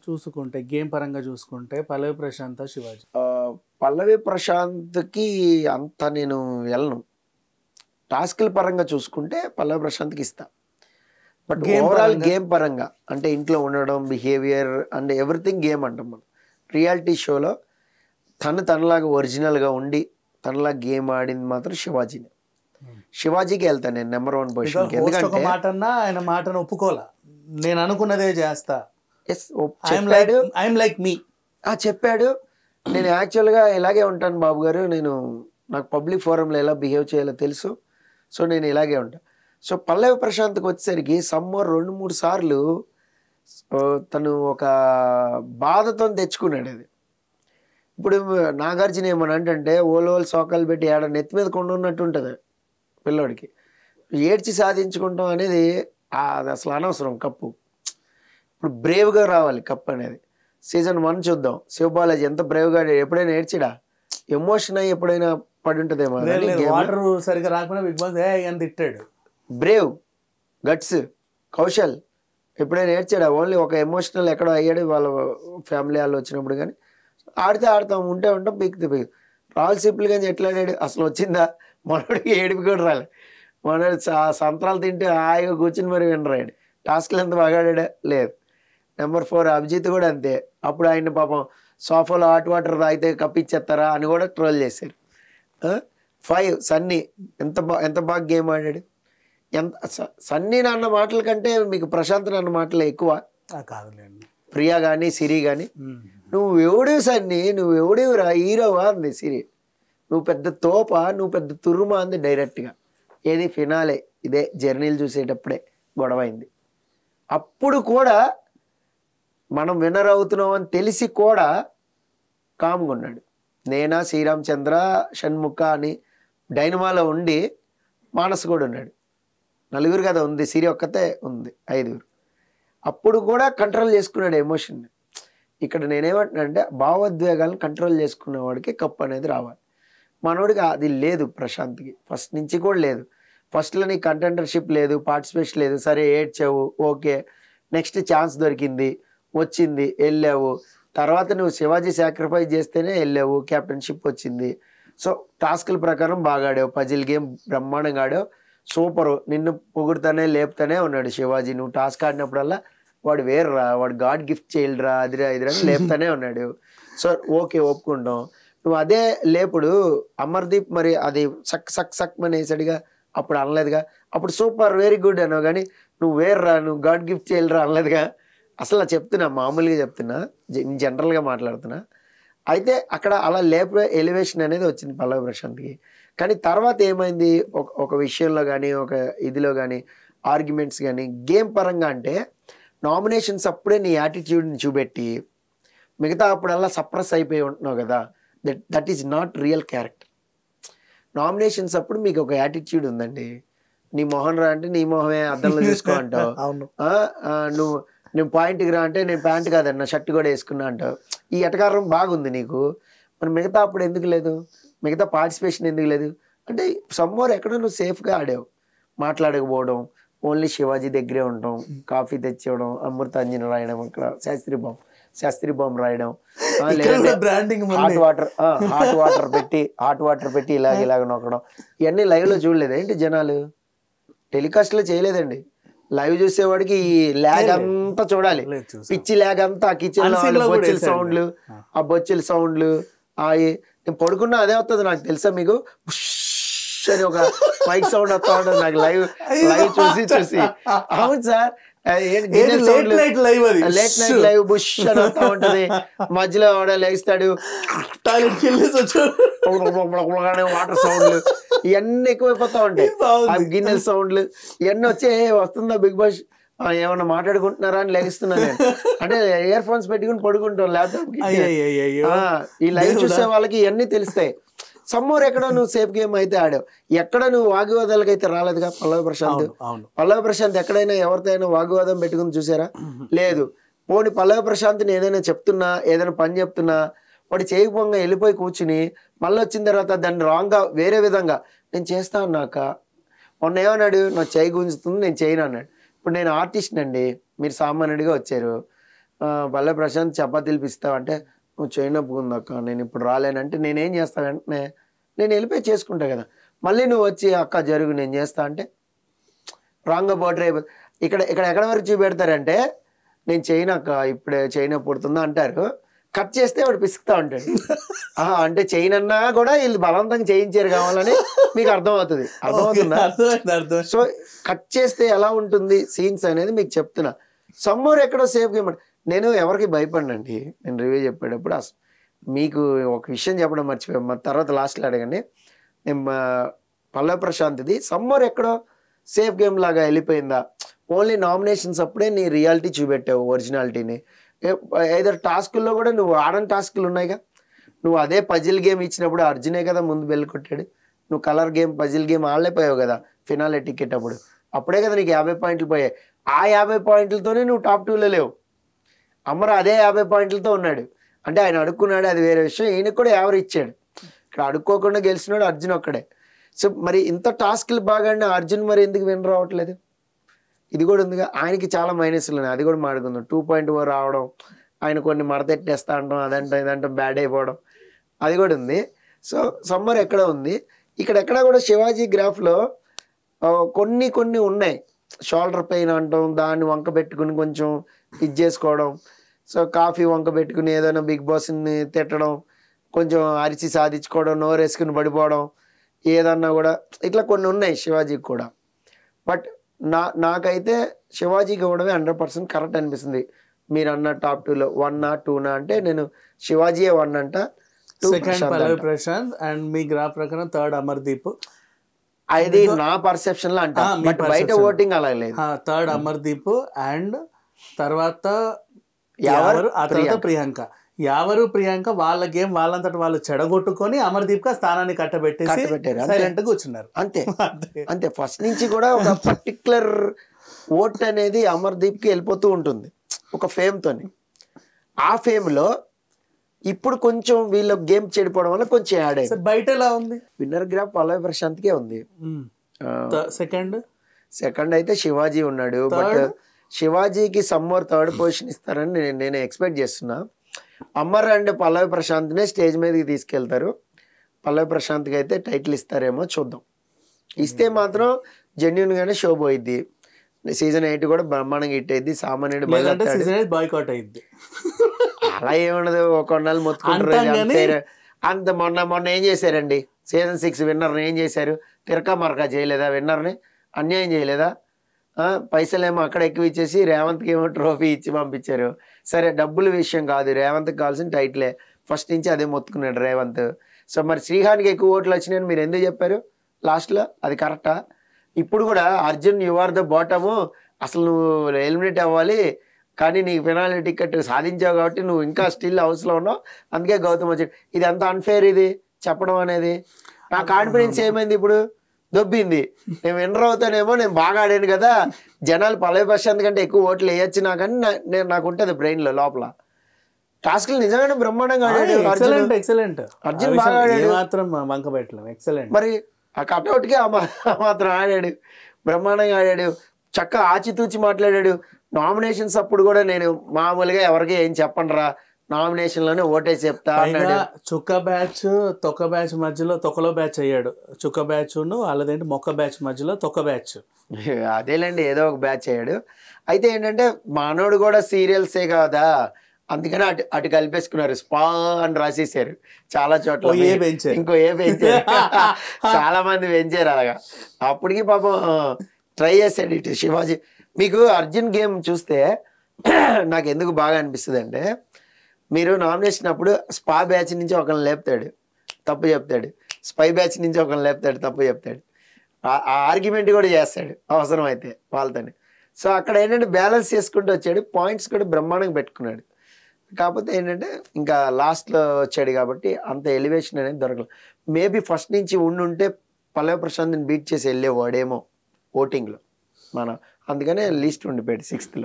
చూసుకుంటే గేమ్ పరంగా చూసుకుంటే పల్లవి ప్రశాంత్ శివాజీ. పల్లవి ప్రశాంత్కి అంత నేను వెళ్ళను. టాస్క్ల పరంగా చూసుకుంటే పల్లవి ప్రశాంత్కి ఇస్తా. బట్ ఓవరాల్ గేమ్ పరంగా అంటే ఇంట్లో ఉండడం, బిహేవియర్ అండ్ ఎవ్రీథింగ్ గేమ్ అంటాం మనం. రియాలిటీ షోలో తనలాగా ఒరిజినల్గా ఉండి తనలాగా గేమ్ ఆడింది మాత్రం శివాజీని. శివాజీకి వెళ్తాను నేను నెంబర్ 1 పొజిషన్. ఎందుకంటే మాట ఆయన మాటను ఒప్పుకోలా, నేను అనుకున్నదే చేస్తా, చెప్పాడు. నేను యాక్చువల్గా ఇలాగే ఉంటాను బాబు గారు, నాకు పబ్లిక్ ఫోరంలో ఎలా బిహేవ్ చేయాలో తెలుసు, సో నేను ఇలాగే ఉంటాను. సో పల్లవి ప్రశాంత్కి వచ్చేసరికి సమ్మర్ 2-3 సార్లు తను ఒక బాధతో తెచ్చుకున్నాడు అది. ఇప్పుడు నాగార్జున ఏమని అంటే ఓలోలు సోకాలు పెట్టి ఏడ నెత్తి మీద కొండ ఉన్నట్టు ఉంటుంది పిల్లోడికి. ఏడ్చి సాధించుకుంటాం అనేది అది అసలు అనవసరం. కప్పు ఇప్పుడు బ్రేవ్గా రావాలి కప్ అనేది. సీజన్ 1 చూద్దాం, శివబాలాజీ ఎంత బ్రేవ్గా ఎప్పుడైనా ఏడ్చిడా, ఎమోషన్ అయ్యి ఎప్పుడైనా పడి ఉంటుందేమో. వాటర్ సరిగా రాకుండా బిగ్ బాస్ అని తిట్టాడు. బ్రేవ్, గట్స్, కౌశల్ ఎప్పుడైనా ఏడ్చాడా? ఓన్లీ ఒక ఎమోషనల్ ఎక్కడో అయ్యాడు వాళ్ళ ఫ్యామిలీ వాళ్ళు వచ్చినప్పుడు. కానీ ఆడితే ఆడతాం, ఉంటే ఉంటాం, పీకితే పీకు. రాహుల్ సింపుల్ కానీ ఎట్లా ఆడాడు అసలు వచ్చిందా? మనోడికి ఏడుపు కూడా రాలే. మనోడు సంతరాలు తింటే హాయిగా కూర్చుని మరి వినరాడు. టాస్క్లు ఎంత బాగా ఆడా లేదు. నెంబర్ 4 అభిజిత్ కూడా అంతే. అప్పుడు ఆయన పాపం సోఫాలో హాట్ వాటర్ తాగితే కప్పిచ్చేస్తారా అని కూడా ట్రోల్ చేశారు. 5 సన్నీ ఎంత బాగా గేమ్ ఆడాడు. సన్నీ అన్న మాటల కంటే మీకు ప్రశాంత్ అన్న మాటలు ఎక్కువ. ప్రియా కానీ సిరి కానీ నువ్వు ఎవడివి సన్నీ, నువ్వు ఎవడివిరా, హీరోవా అంది సిరి. నువ్వు పెద్ద తోప, నువ్వు పెద్ద తురుమా అంది డైరెక్ట్గా. ఏది ఫినాలే ఇదే జర్నీలు చూసేటప్పుడే గొడవైంది. అప్పుడు కూడా మనం విన్నర్ అవుతున్నాం అని తెలిసి కూడా కామ్గా ఉన్నాడు. నేనా, శ్రీరామచంద్ర, షణ్ముఖ అని డైనమాలో ఉండి మానస్ కూడా ఉన్నాడు. 4 కదా ఉంది, సిరి ఒక్కతే ఉంది, 5. అప్పుడు కూడా కంట్రోల్ చేసుకున్నాడు ఎమోషన్ని. ఇక్కడ నేనేమంటున్నా అంటే భావోద్వేగాలను కంట్రోల్ చేసుకునేవాడికి కప్ అనేది రావాలి. మనోడికి అది లేదు ప్రశాంత్కి, ఫస్ట్ నుంచి కూడా లేదు. ఫస్ట్లో నీ కంటెండర్షిప్ లేదు, పార్టిసిపేషన్ లేదు, సరే ఏడ్చావు, ఓకే, నెక్స్ట్ ఛాన్స్ దొరికింది, వచ్చింది, వెళ్ళావు. తర్వాత నువ్వు శివాజీ సాక్రిఫైస్ చేస్తేనే వెళ్ళావు, కెప్టెన్షిప్ వచ్చింది. సో టాస్క్ల ప్రకారం బాగా ఆడావు, పజిల్ గేమ్ బ్రహ్మాండంగా ఆడావు, సూపరు. నిన్ను పొగుడుతానే లేపుతానే ఉన్నాడు శివాజీ. నువ్వు టాస్క్ ఆడినప్పుడల్లా వాడు వేర్రా, వాడు గాడ్ గిఫ్ట్ చేయలేరా, అదిరా ఇదిరా లేపుతానే ఉన్నాడు. సో ఓకే, ఒప్పుకుంటాం. నువ్వు అదే లేపుడు అమర్దీప్ మరి అది సక్ అని వేసాడుగా, అప్పుడు అనలేదుగా. అప్పుడు సూపర్, వెరీ గుడ్ అన్నావు, కానీ నువ్వు వేర్రా, నువ్వు గాడ్ గిఫ్ట్ చేయలేరా అనలేదుగా. అసలు చెప్తున్నా, మామూలుగా చెప్తున్నా, జనరల్గా మాట్లాడుతున్నా. అయితే అక్కడ అలా ఎలివేషన్ అనేది వచ్చింది పల్లవి ప్రశాంత్కి. కానీ తర్వాత ఏమైంది, ఒక విషయంలో కానీ ఒక ఇదిలో కానీ ఆర్గ్యుమెంట్స్ కానీ గేమ్ పరంగా అంటే నామినేషన్స్ అప్పుడే నీ యాటిట్యూడ్ని చూపెట్టి మిగతా అప్పుడల్లా సప్రెస్ అయిపోయి ఉంటున్నావు కదా. That is not real character. Nominations అప్పుడు మీకు ఒక యాటిట్యూడ్ ఉందండి. నీ మొహం రా అంటే నీ మొహమే అద్దంలో చూసుకో అంటావు. నువ్వు పాయింట్కి రా అంటే నేను ప్యాంట్ కాదన్నా షర్ట్ కూడా వేసుకున్నా అంటావు. ఈ ఎటకారం బాగుంది నీకు. మరి మిగతా అప్పుడు ఎందుకు లేదు, మిగతా పార్టిసిపేషన్ ఎందుకు లేదు అంటే సమ్మోర్ ఎక్కడో నువ్వు సేఫ్గా ఆడావు. మాట్లాడకపోవడం, ఓన్లీ శివాజీ దగ్గరే ఉండడం, కాఫీ తెచ్చివ్వడం, అమృతాంజన్ రాయడం, అక్కడ శాస్త్రి బాంబ్ రాయడం, హాట్ వాటర్ పెట్టి ఇలాగ నొక్కడం, ఇవన్నీ లైవ్లో చూడలేదు ఏంటి జనాలు? టెలికాస్ట్లో చేయలేదండి. లైవ్ చూసేవాడికి ఈ ల్యాగ్ అంతా చూడాలి, పిచ్చి ల్యాగ్ అంతా. ఆ కిచెన్ బొచ్చెల సౌండ్లు, ఆ బొచ్చెల సౌండ్లు, నేను పడుకున్నా అదే వస్తుంది నాకు తెలుసా. మీకు అని ఒక మైక్ సౌండ్ వస్తా ఉంటుంది నాకు లైవ్ చూసి. అవును sir, late night live bush అని వస్తా ఉంటది. మధ్యలో లేస్తాడు, వాటర్ సౌండ్లు ఇవన్నీ ఎక్కువైపోతా ఉంటాయి. ఆ గిన్నెల సౌండ్లు ఇవన్నీ వచ్చి వస్తుందా బిగ్ బాస్ ఏమన్నా మాట్లాడుకుంటున్నారా అని లెగిస్తున్నా నేను. అంటే ఇయర్ ఫోన్స్ పెట్టుకుని పడుకుంటాం ల్యాప్టాప్. ఈ లైవ్ చూసే వాళ్ళకి ఇవన్నీ తెలుస్తాయి. సమ్మోర్ ఎక్కడో నువ్వు సేఫ్ గేమ్ అయితే ఆడావు, ఎక్కడ నువ్వు వాగ్వివాదాలకు అయితే రాలేదుగా పల్లవి ప్రశాంత్. ఎక్కడైనా ఎవరితో వాగ్వివాదం పెట్టుకుని చూసారా? లేదు. పోనీ పల్లవి ప్రశాంత్ని ఏదైనా చెప్తున్నా, ఏదైనా పని చెప్తున్నా వాడు చేయకపోగా వెళ్ళిపోయి కూర్చుని మళ్ళీ వచ్చిన తర్వాత దాన్ని రాంగ్గా వేరే విధంగా నేను చేస్తా అన్నాక మొన్న ఏమన్నాడు, నా చేయి గుంజుతుంది నేను చేయను అన్నాడు. ఇప్పుడు నేను ఆర్టిస్ట్ అండి, మీరు సామాన్యుడిగా వచ్చారు, పల్లె ప్రశాంత్ చపాతీలు పిస్తావు అంటే నువ్వు చేయనప్పుడు ఉందక్క నేను ఇప్పుడు రాలేనంటే నేనేం చేస్తా వెంటనే నేను వెళ్ళిపోయి చేసుకుంటా కదా. మళ్ళీ నువ్వు వచ్చి అక్క జరుగు నేను చేస్తా అంటే రాంగ్ బోర్డర్ అయిపోతుంది. ఇక్కడ ఇక్కడ ఎక్కడ వరకు చూపెడతారంటే నేను చేయనక్క ఇప్పుడే చైనా పుడుతుందా అంటారు, కట్ చేస్తే వాడు పిసుకుతా ఉంటాడు. అంటే చేయనన్నా కూడా వీళ్ళు బలవంతంగా చేయించారు కావాలని మీకు అర్థమవుతుంది. అర్థమవుతుందా? సో కట్ చేస్తే ఎలా ఉంటుంది సీన్స్ అనేది మీకు చెప్తున్నా. సమ్మర్ ఎక్కడో సేఫ్ గేమ్. నేను ఎవరికి భయపడినండి, నేను రివ్యూ చెప్పేటప్పుడు అసలు మీకు ఒక విషయం చెప్పడం మర్చిపోయాం, మా తర్వాత లాస్ట్లో అడగండి. నేను పల్లె ప్రశాంత్ది సమ్మర్ ఎక్కడో సేఫ్ గేమ్ లాగా వెళ్ళిపోయిందా, ఓన్లీ నామినేషన్స్ అప్పుడే నీ రియాలిటీ చూపెట్టావు ఒరిజినాలిటీని. ఏదో టాస్కుల్లో కూడా నువ్వు ఆడని టాస్కులు ఉన్నాయిగా, నువ్వు అదే పజిల్ గేమ్ ఇచ్చినప్పుడు అర్జునే కదా ముందు బెల్ కొట్టాడు, నువ్వు కలర్ గేమ్ పజిల్ గేమ్ ఆడలేకపోయావు కదా ఫినాలే టికెట్ అప్పుడు, అప్పుడే కదా నీకు 50 పాయింట్లు పోయాయి. ఆ 50 పాయింట్లతోనే నువ్వు టాప్ 2లో లేవు. అమర్ అదే 50 పాయింట్లతో ఉన్నాడు, అంటే ఆయన అడుక్కున్నాడు అది వేరే విషయం, ఈయనకు కూడా ఎవరు ఇచ్చాడు. ఇక్కడ అడుక్కోకుండా గెలిచినాడు అర్జున్ ఒక్కడే. సో మరి ఇంత టాస్క్లు బాగానే అర్జున్ మరి ఎందుకు విన్ రావట్లేదు, ఇది కూడా ఉందిగా. ఆయనకి చాలా మైనస్లు ఉన్నాయి, అది కూడా మాడుకుందాం. 2.4 రావడం, ఆయన కొన్ని మడతెట్టేస్తా అంటాం, అదంటాం ఇదంటాం, బ్యాడ్ అయిపోవడం, అది కూడా ఉంది. సో సమ్మర్ ఎక్కడ ఉంది, ఇక్కడెక్కడ కూడా శివాజీ గ్రాఫ్లో కొన్ని కొన్ని ఉన్నాయి. షోల్డర్ పెయిన్ అంటాం, దాన్ని వంక పెట్టుకుని కొంచెం ఇది చేసుకోవడం, సో కాఫీ వంక పెట్టుకుని ఏదైనా బిగ్ బాస్ని తిట్టడం, కొంచెం అరిచి సాధించుకోవడం, నోరేసుకుని పడిపోవడం, ఏదన్నా కూడా ఇట్లా కొన్ని ఉన్నాయి శివాజీకి కూడా. బట్ నాకైతే శివాజీకి ఇవ్వడమే 100% కరెక్ట్ అనిపిస్తుంది. మీరు అన్న టాప్ 2లో 1 or 2 అంటే నేను శివాజీ 1 అంట, 2 పల్లవి ప్రశాంత్, అండ్ మీ గ్రాఫ్ ప్రకారం 3rd అమర్దీప్. అది నా పర్సెప్షన్ లో అంట, బట్ బయట ఓటింగ్ అలా లేదు. 3rd అమర్దీప్, అండ్ తర్వాత యావరు, ఆ తర్వాత ప్రియాంక. యావరు ప్రియాంక వాళ్ళ గేమ్ వాళ్ళంతట వాళ్ళు చెడగొట్టుకొని అమర్దీప్ గా స్థానాన్ని కట్టబెట్టేసి సైలెంట్ గా కూర్చున్నారు. అంతే అంతే. ఫస్ట్ నుంచి కూడా ఒక పర్టికులర్ ఓట్ అనేది అమర్దీప్ కి వెళ్ళిపోతూ ఉంటుంది ఒక ఫేమ్ తోని. ఆ ఫేమ్ లో ఇప్పుడు కొంచెం వీళ్ళ గేమ్ చెడిపోవడం వల్ల కొంచెం యాడ్ అయ్యింది. బయట ఎలా ఉంది విన్నర్ గ్రాఫ్ పల్లవి ప్రశాంత్ కే ఉంది. సెకండ్ అయితే శివాజీ ఉన్నాడు, బట్ శివాజీకి సమ్మర్ 3rd పొజిషన్ ఇస్తారని నేను ఎక్స్పెక్ట్ చేస్తున్నా. అమర్ అండ్ పల్లవి ప్రశాంత్నే స్టేజ్ మీదకి తీసుకెళ్తారు. పల్లవి ప్రశాంత్కి అయితే టైటిల్ ఇస్తారేమో చూద్దాం. ఇస్తే మాత్రం జెన్యున్ గానే షో పోయిద్ది. సీజన్ 8 కూడా బ్రహ్మాండంగా హిట్ అయింది. సామాన్యుడు బాయ్కాట్ అయింది. అలా ఏముండదు, కొన్నాళ్ళు మొత్తుకుంటారు. అంత మొన్న ఏం చేశారండి, సీజన్ 6 విన్నర్ని ఏం చేశారు, తిరకా మరకా చేయలేదా, విన్నర్ని అన్యాయం చేయలేదా, పైసలేమో అక్కడ ఎక్కువ ఇచ్చేసి రేవంత్కి ఏమో ట్రోఫీ ఇచ్చి పంపించారు. సరే డబ్బుల విషయం కాదు, రేవంత్కి కావాల్సిన టైటిలే, ఫస్ట్ నుంచి అదే మొత్తుకున్నాడు రేవంత్. సో మరి శ్రీహాన్కి ఎక్కువ ఓట్లు వచ్చినాయని మీరు ఎందుకు చెప్పారు లాస్ట్లో, అది కరెక్టా? ఇప్పుడు కూడా Arjun you are the bottom, అసలు నువ్వు ఎలిమినేట్ అవ్వాలి, కానీ నీకు ఫినాలి టికెట్ సాధించావు కాబట్టి నువ్వు ఇంకా స్టిల్ హౌస్లో ఉన్నావు, అందుకే గౌతమ్ వచ్చాడు. ఇది అంత అన్ఫేర్ ఇది చెప్పడం అనేది. నా కాన్ఫిడెన్స్ ఏమైంది ఇప్పుడు, దొబ్బింది. నేను విన్నర్ అవుతానేమో, నేను బాగా ఆడాను కదా, జనాలు పల్లవి ప్రశాంత్ కంటే ఎక్కువ ఓట్లు వేయచ్చు నాకని నాకు ఉంటుంది బ్రెయిన్లో లోపల. టాస్క్లు నిజంగానే బ్రహ్మాండంగా ఆడాడు అర్జున్, బాగా ఆడాడు. మరి ఆ కట్అవుట్కి మాత్రం ఆడాడు, బ్రహ్మాండంగా ఆడాడు, చక్కగా ఆచితూచి మాట్లాడాడు. నామినేషన్స్ అప్పుడు కూడా నేను మామూలుగా ఎవరికి ఏం చెప్పండిరా, నామినేషన్లోనే ఓటేసి చెప్తా అన్నాడు. చుక్క బ్యాచ్ తొక్క బ్యాచ్ మధ్యలో తొక్కలో బ్యాచ్ అయ్యాడు. చుక్క బ్యాచ్ అలాదేంటి మొక్క బ్యాచ్ మధ్యలో తొక్క బ్యాచ్, అదేలేండి ఏదో ఒక బ్యాచ్ అయ్యాడు. అయితే ఏంటంటే మనోడు కూడా సీరియల్సే కదా, అందుకని అటు కలిపేసుకున్నారు, స్పా అని రాసేసారు చాలా చోట్ల. ఇంకో ఏ పెంచారు, చాలా మంది పెంచారు అలాగా. అప్పటికి పాపం ట్రై చేశాడు ఇటు శివాజీ. మీకు అర్జున్ గేమ్ చూస్తే నాకు ఎందుకు బాగా అనిపిస్తుంది అంటే, మీరు నామినేషన్ అప్పుడు స్పా బ్యాచ్ నుంచి ఒకరిని లేపుతాడు, తప్పు చెప్తాడు, స్పై బ్యాచ్ నుంచి ఒకరిని లేపుతాడు, తప్పు చెప్తాడు, ఆ ఆర్గ్యుమెంట్ కూడా చేస్తాడు అవసరం అయితే వాళ్ళతోనే. సో అక్కడ ఏంటంటే బ్యాలెన్స్ చేసుకుంటూ వచ్చాడు, పాయింట్స్ కూడా బ్రహ్మాండంగా పెట్టుకున్నాడు. కాకపోతే ఏంటంటే ఇంకా లాస్ట్లో వచ్చాడు కాబట్టి అంత ఎలివేషన్ అనేది దొరకలేదు. మేబీ ఫస్ట్ నుంచి ఉండుంటే పల్లవి ప్రశాంత్ని బీట్ చేసి వెళ్ళేవాడేమో ఓటింగ్లో మన, అందుకనే లీస్ట్ ఉండిపోయాడు 6th లో.